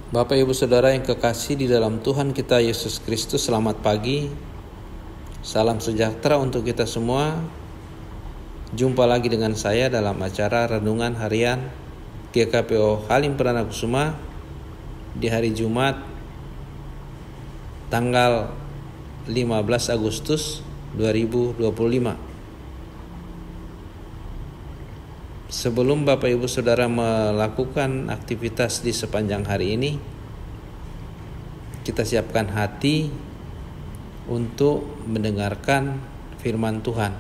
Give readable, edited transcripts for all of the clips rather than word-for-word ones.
Bapak Ibu Saudara yang kekasih di dalam Tuhan kita Yesus Kristus, selamat pagi. Salam sejahtera untuk kita semua. Jumpa lagi dengan saya dalam acara Renungan Harian GKPO Halim Perdana Kusuma di hari Jumat tanggal 15 Agustus 2025. Sebelum Bapak Ibu Saudara melakukan aktivitas di sepanjang hari ini, kita siapkan hati untuk mendengarkan firman Tuhan.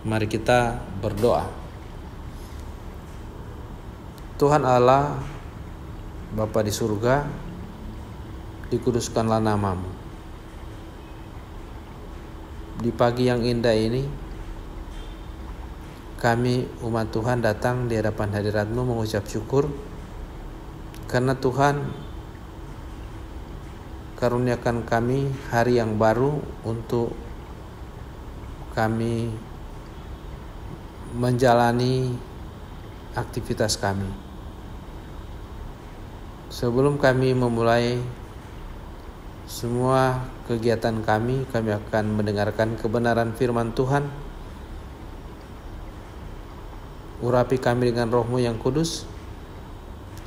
Mari kita berdoa. Tuhan Allah, Bapa di surga, dikuduskanlah nama-Mu. Di pagi yang indah ini, kami umat Tuhan datang di hadapan hadirat-Mu mengucap syukur karena Tuhan karuniakan kami hari yang baru untuk kami menjalani aktivitas kami. Sebelum kami memulai semua kegiatan kami akan mendengarkan kebenaran firman Tuhan. Urapi kami dengan Roh-Mu yang kudus,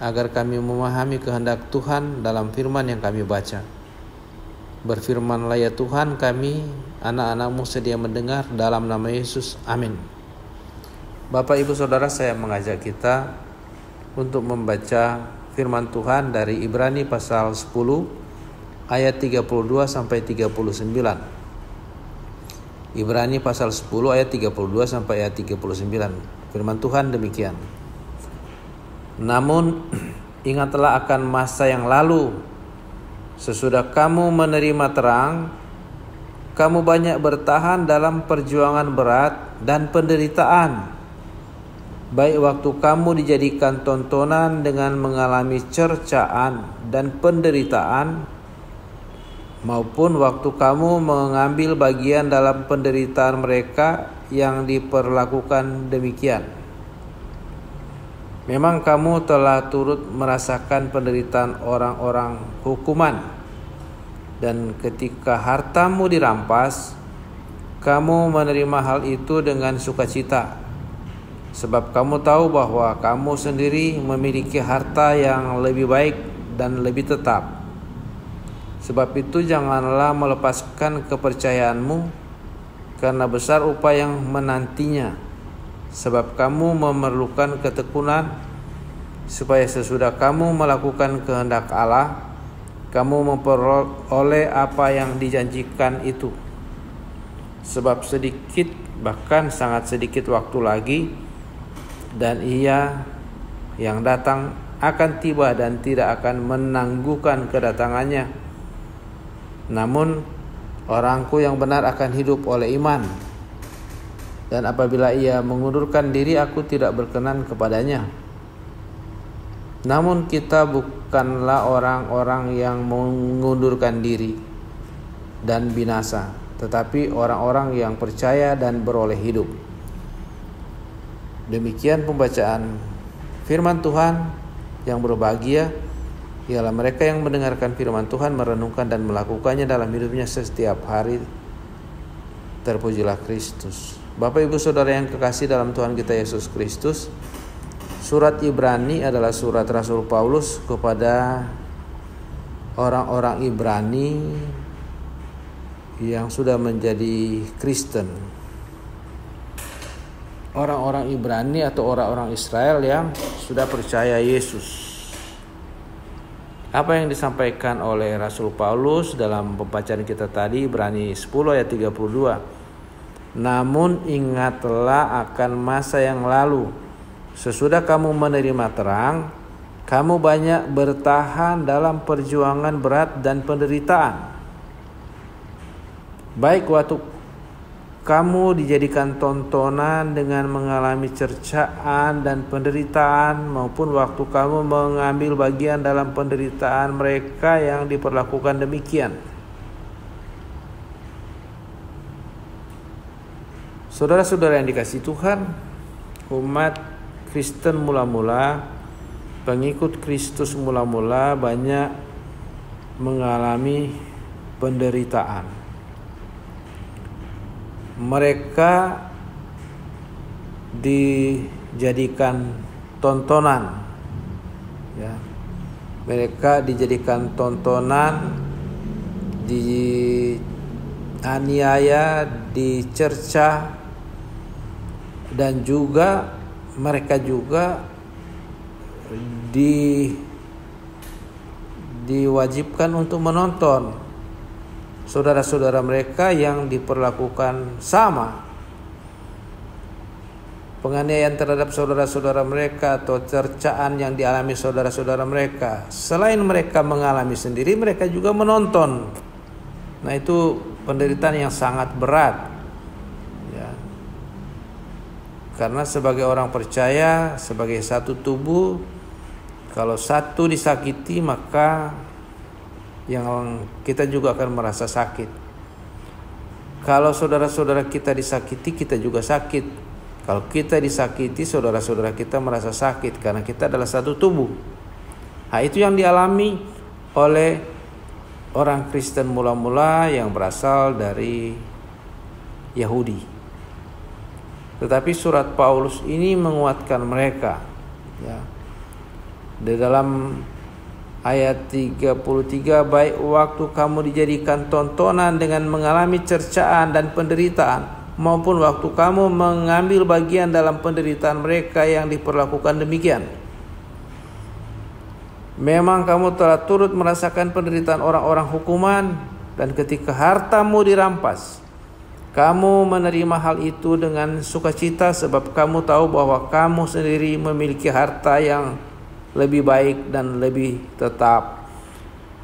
agar kami memahami kehendak Tuhan dalam firman yang kami baca. Berfirmanlah ya Tuhan, kami anak-anak-Mu sedia mendengar, dalam nama Yesus, amin. Bapak Ibu Saudara, saya mengajak kita untuk membaca firman Tuhan dari Ibrani pasal 10 ayat 32 sampai 39. Ibrani pasal 10 ayat 32 sampai ayat 39. Firman Tuhan demikian. Namun ingatlah akan masa yang lalu. Sesudah kamu menerima terang, kamu banyak bertahan dalam perjuangan berat dan penderitaan. Baik waktu kamu dijadikan tontonan dengan mengalami cercaan dan penderitaan, maupun waktu kamu mengambil bagian dalam penderitaan mereka yang diperlakukan demikian. Memang kamu telah turut merasakan penderitaan orang-orang hukuman, dan ketika hartamu dirampas, kamu menerima hal itu dengan sukacita, sebab kamu tahu bahwa kamu sendiri memiliki harta yang lebih baik dan lebih tetap. Sebab itu janganlah melepaskan kepercayaanmu, karena besar upaya yang menantinya. Sebab kamu memerlukan ketekunan, supaya sesudah kamu melakukan kehendak Allah, kamu memperoleh apa yang dijanjikan itu. Sebab sedikit, bahkan sangat sedikit waktu lagi, dan Ia yang datang akan tiba dan tidak akan menangguhkan kedatangannya. Namun orangku yang benar akan hidup oleh iman, dan apabila ia mengundurkan diri, aku tidak berkenan kepadanya. Namun kita bukanlah orang-orang yang mengundurkan diri dan binasa, tetapi orang-orang yang percaya dan beroleh hidup. Demikian pembacaan firman Tuhan. Yang berbahagia ialah mereka yang mendengarkan firman Tuhan, merenungkan dan melakukannya dalam hidupnya setiap hari. Terpujilah Kristus. Bapak Ibu Saudara yang kekasih dalam Tuhan kita Yesus Kristus, surat Ibrani adalah surat Rasul Paulus kepada orang-orang Ibrani yang sudah menjadi Kristen. Orang-orang Ibrani atau orang-orang Israel yang sudah percaya Yesus. Apa yang disampaikan oleh Rasul Paulus dalam pembacaan kita tadi, Ibrani 10 ayat 32. Namun ingatlah akan masa yang lalu. Sesudah kamu menerima terang, kamu banyak bertahan dalam perjuangan berat dan penderitaan. Baik waktu kamu dijadikan tontonan dengan mengalami cercaan dan penderitaan, maupun waktu kamu mengambil bagian dalam penderitaan mereka yang diperlakukan demikian. Saudara-saudara yang dikasihi Tuhan, umat Kristen mula-mula pengikut Kristus mula-mula banyak mengalami penderitaan. Mereka dijadikan tontonan, ya. Mereka dijadikan tontonan, dianiaya, dicerca, dan juga mereka juga diwajibkan untuk menonton saudara-saudara mereka yang diperlakukan sama. Penganiayaan terhadap saudara-saudara mereka atau cercaan yang dialami saudara-saudara mereka, selain mereka mengalami sendiri, mereka juga menonton. Nah, itu penderitaan yang sangat berat, ya. Karena sebagai orang percaya, sebagai satu tubuh, kalau satu disakiti maka yang kita juga akan merasa sakit. Kalau saudara-saudara kita disakiti, kita juga sakit. Kalau kita disakiti, saudara-saudara kita merasa sakit karena kita adalah satu tubuh. Nah, itu yang dialami oleh orang Kristen mula-mula yang berasal dari Yahudi. Tetapi surat Paulus ini menguatkan mereka, ya. Di dalam ayat 33, baik waktu kamu dijadikan tontonan dengan mengalami cercaan dan penderitaan, maupun waktu kamu mengambil bagian dalam penderitaan mereka yang diperlakukan demikian. Memang kamu telah turut merasakan penderitaan orang-orang hukuman, dan ketika hartamu dirampas, kamu menerima hal itu dengan sukacita, sebab kamu tahu bahwa kamu sendiri memiliki harta yang lebih baik dan lebih tetap.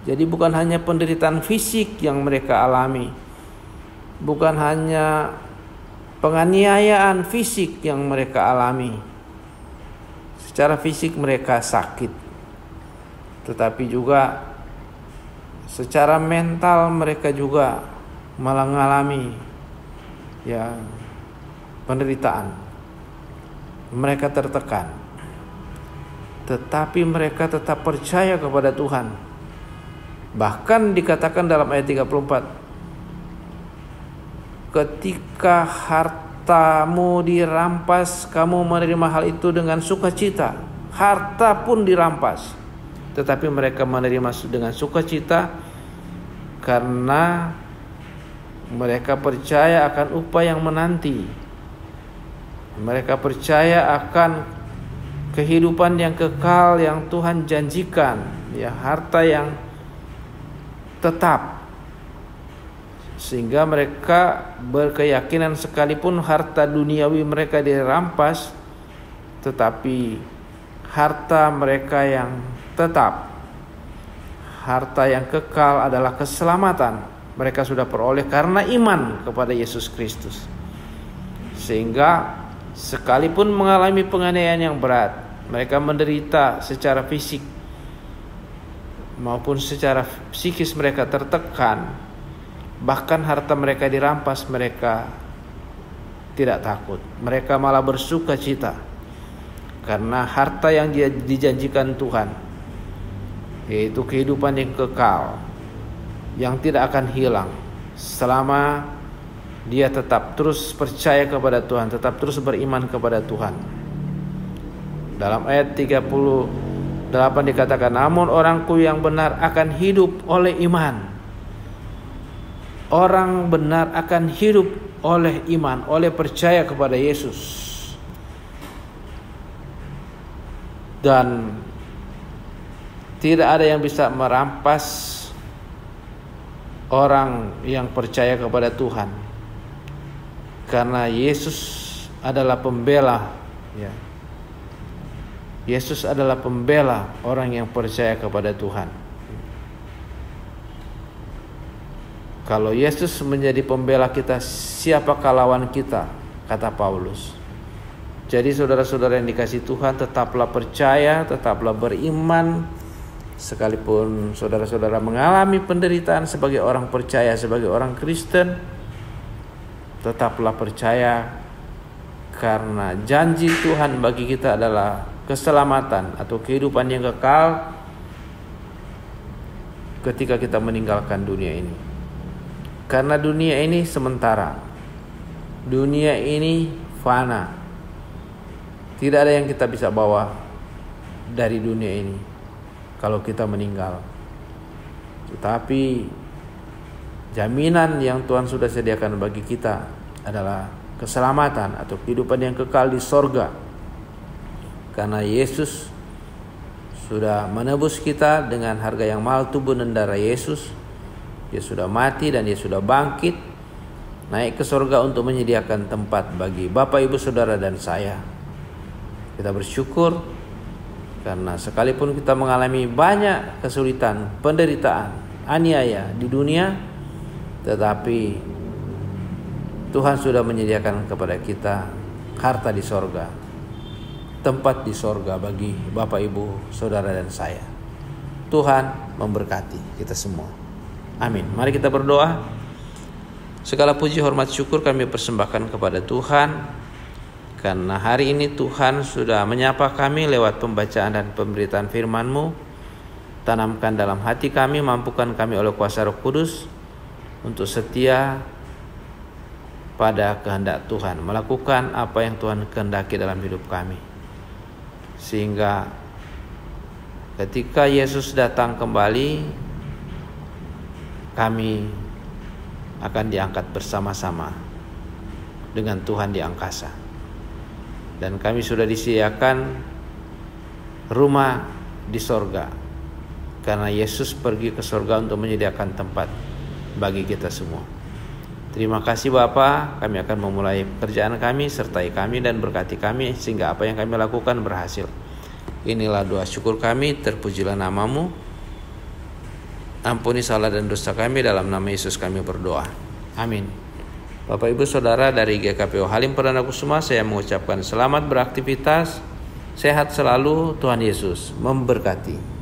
Jadi bukan hanya penderitaan fisik yang mereka alami, bukan hanya penganiayaan fisik yang mereka alami. Secara fisik mereka sakit, tetapi juga secara mental mereka juga malah mengalami, ya, penderitaan. Mereka tertekan, tetapi mereka tetap percaya kepada Tuhan. Bahkan dikatakan dalam ayat 34, ketika hartamu dirampas, kamu menerima hal itu dengan sukacita. Harta pun dirampas, tetapi mereka menerima dengan sukacita karena mereka percaya akan upah yang menanti. Mereka percaya akan kehidupan yang kekal yang Tuhan janjikan, ya, harta yang tetap. Sehingga mereka berkeyakinan sekalipun harta duniawi mereka dirampas, tetapi harta mereka yang tetap, harta yang kekal adalah keselamatan. Mereka sudah peroleh karena iman kepada Yesus Kristus. Sehingga sekalipun mengalami penganiayaan yang berat, mereka menderita secara fisik maupun secara psikis, mereka tertekan, bahkan harta mereka dirampas, mereka tidak takut. Mereka malah bersuka cita karena harta yang dijanjikan Tuhan, yaitu kehidupan yang kekal, yang tidak akan hilang selama dia tetap terus percaya kepada Tuhan, tetap terus beriman kepada Tuhan. Dalam ayat 38 dikatakan, namun orangku yang benar akan hidup oleh iman. Orang benar akan hidup oleh iman, oleh percaya kepada Yesus. Dan tidak ada yang bisa merampas orang yang percaya kepada Tuhan, karena Yesus adalah pembela, ya. Yesus adalah pembela orang yang percaya kepada Tuhan. Kalau Yesus menjadi pembela kita, siapakah lawan kita? Kata Paulus. Jadi saudara-saudara yang dikasihi Tuhan, tetaplah percaya, tetaplah beriman. Sekalipun saudara-saudara mengalami penderitaan sebagai orang percaya, sebagai orang Kristen, tetaplah percaya, karena janji Tuhan bagi kita adalah keselamatan atau kehidupan yang kekal ketika kita meninggalkan dunia ini. Karena dunia ini sementara. Dunia ini fana. Tidak ada yang kita bisa bawa dari dunia ini kalau kita meninggal. Tetapi jaminan yang Tuhan sudah sediakan bagi kita adalah keselamatan atau kehidupan yang kekal di sorga. Karena Yesus sudah menebus kita dengan harga yang mahal tubuh dan darah Yesus. Dia sudah mati dan dia sudah bangkit, naik ke sorga untuk menyediakan tempat bagi Bapak, Ibu, Saudara dan saya. Kita bersyukur karena sekalipun kita mengalami banyak kesulitan, penderitaan, aniaya di dunia, tetapi Tuhan sudah menyediakan kepada kita harta di sorga, tempat di sorga bagi Bapak, Ibu, Saudara dan saya. Tuhan memberkati kita semua. Amin. Mari kita berdoa. Segala puji, hormat, syukur kami persembahkan kepada Tuhan, karena hari ini Tuhan sudah menyapa kami lewat pembacaan dan pemberitaan firman-Mu. Tanamkan dalam hati kami, mampukan kami oleh kuasa Roh Kudus untuk setia pada kehendak Tuhan, melakukan apa yang Tuhan kehendaki dalam hidup kami. Sehingga ketika Yesus datang kembali, kami akan diangkat bersama-sama dengan Tuhan di angkasa. Dan kami sudah disediakan rumah di sorga, karena Yesus pergi ke sorga untuk menyediakan tempat bagi kita semua. Terima kasih Bapa, kami akan memulai pekerjaan kami, sertai kami dan berkati kami sehingga apa yang kami lakukan berhasil. Inilah doa syukur kami, terpujilah nama-Mu. Ampuni salah dan dosa kami, dalam nama Yesus kami berdoa. Amin. Bapak, Ibu, Saudara dari GKPO Halim Perdana Kusuma, saya mengucapkan selamat beraktivitas, sehat selalu, Tuhan Yesus memberkati.